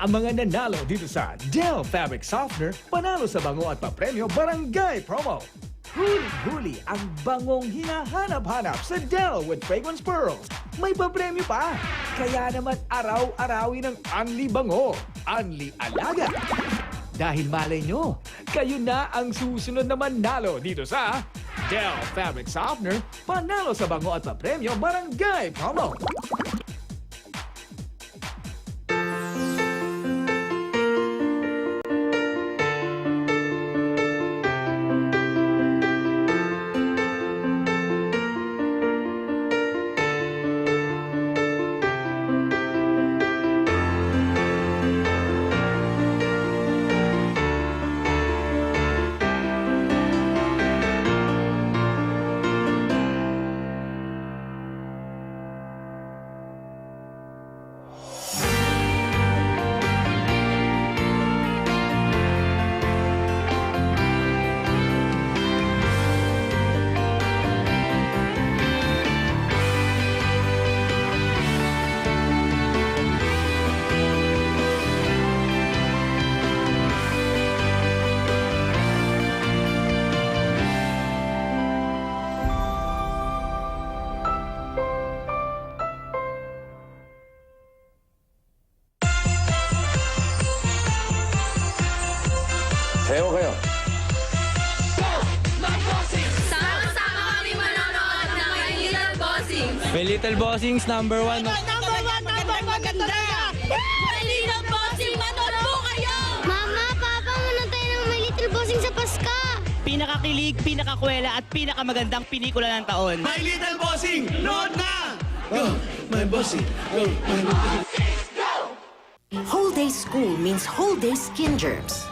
Ang mga nanalo dito sa Dell Fabric Softener, panalo sa bango at papremyo Barangay Promo. Huli-huli ang bangong hinahanap-hanap sa Dell with Fragrance Pearls. May papremyo pa. Kaya naman araw-arawin ng Unli Bango, Unli Alaga. Dahil malay nyo, kayo na ang susunod na manalo dito sa Dell Fabric Softener, panalo sa bango at papremyo Barangay Promo. Sayo kayo. Sama-sama kami manonood ng My Little Bossings. My Little Bossings, number 1. Number one talaga! My Little Bossing, manood po kayo! Mama, Papa, manood tayo ng My Little Bossing sa Paska. Pinakakilig, pinakakwela at pinakamagandang pelikula ng taon. My Little Bossing, load na! Go, my bossing, go, my bossing. Whole day school means whole day skin germs.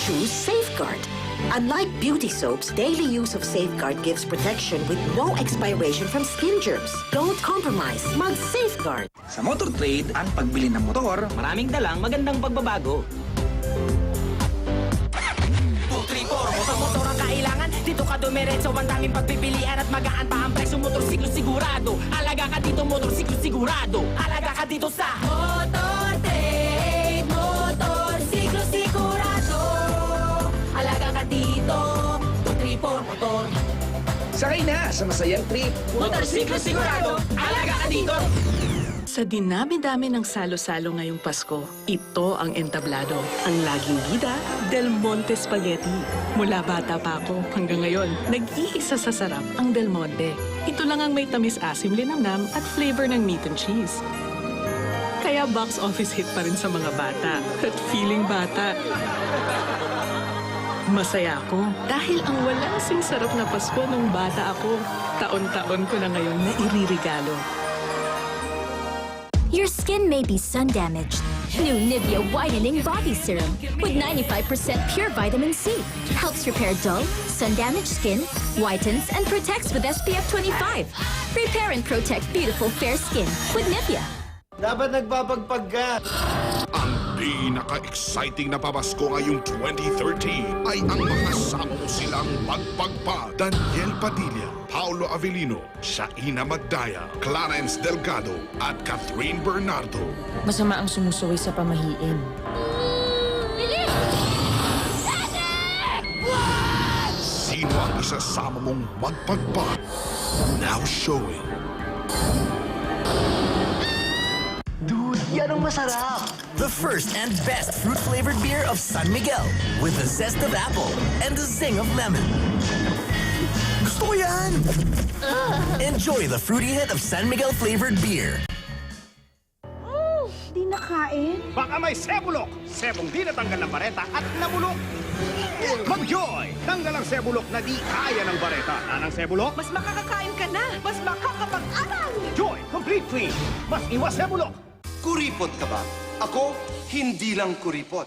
Choose Safeguard. Unlike beauty soaps, daily use of Safeguard gives protection with no expiration from skin germs. Don't compromise. Mag-Safeguard. Sa Motor Trade, ang pagbili ng motor, maraming dalang magandang pagbabago. 234, motor-motor ang kailangan. Dito ka dumiretso, ang daming pagpipilian at magaan pa ang presyo. Motorsiklo sigurado. Alaga ka dito, motorsiklo sigurado. Alaga ka dito sa Motor Trade, motorsiklo sigurado. Alaga ka dito, 234 motor. Sakay na sa masayang trip. motorsiklo sigurado. Alaga ka dito. Sa dinami-dami ng salo-salo ngayong Pasko, ito ang entablado. Ang laging bida, Del Monte Spaghetti. Mula bata pa ako hanggang ngayon, nag-iisa sa sarap ang Del Monte. Ito lang ang may tamis-asim linamnam at flavor ng meat and cheese. Kaya box office hit pa rin sa mga bata at feeling bata. Masaya ako dahil ang walang sing sarap na Pasko nung bata ako. Taon-taon ko na ngayon na iririgalo. Your skin may be sun-damaged. New Nivea Whitening Body Serum with 95% pure vitamin C. Helps repair dull, sun-damaged skin, whitens, and protects with SPF 25. Repair and protect beautiful fair skin with Nivea. Dapat nagpapagpag ka. Ang pinaka-exciting na pabasko ngayong 2030 ay ang makasama mo silang magpagpa. Daniel Padilla, Paulo Avellino, Shaina Magdaya, Clarence Delgado, at Catherine Bernardo. Masama ang sumusuway sa pamahiin. Sino ang isasama mong magpagpa? Now showing. Yan ang masarap. The first and best fruit-flavored beer of San Miguel with the zest of apple and the zing of lemon. Gusto ko yan! Enjoy the fruity hit of San Miguel flavored beer. Di nakain? Baka may sebulok. Sebong di natanggal ng bareta at nabulok. Mag-Joy! Tanggal ang sebulok na di kaya ng bareta. Anang sebulok? Mas makakakain ka na, mas makakapag-aral. Joy! Complete Clean! Mas iwas sebulok! Kuripot ka ba? Ako, hindi lang kuripot.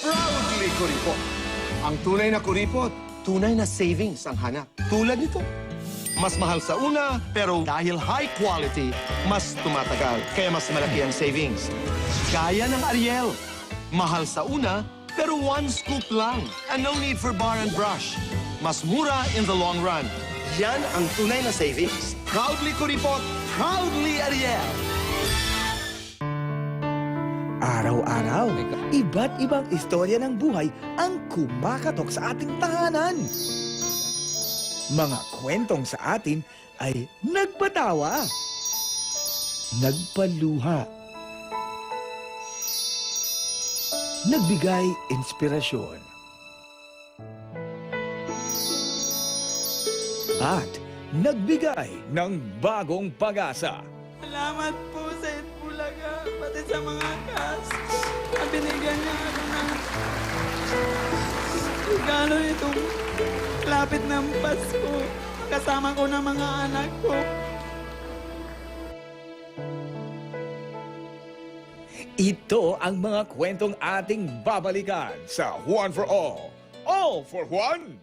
Proudly kuripot. Ang tunay na kuripot, tunay na savings ang hanap. Tulad nito. Mas mahal sa una, pero dahil high quality, mas tumatagal. Kaya mas malaki ang savings. Gaya ng Ariel. Mahal sa una, pero one scoop lang. And no need for bar and brush. Mas mura in the long run. Yan ang tunay na savings. Proudly kuripot, proudly Ariel. Araw-araw, iba't ibang istorya ng buhay ang kumakatok sa ating tahanan. Mga kwentong sa atin ay nagpatawa, nagpaluha, nagbigay inspirasyon, at nagbigay ng bagong pag-asa. Salamat po sa Itbulaga, pati sa mga cast. Na binigyan niya ako ng regalo itong lapit ng Pasko. Kasama ko ng mga anak ko. Ito ang mga kwentong ating babalikan sa Juan for All for Juan.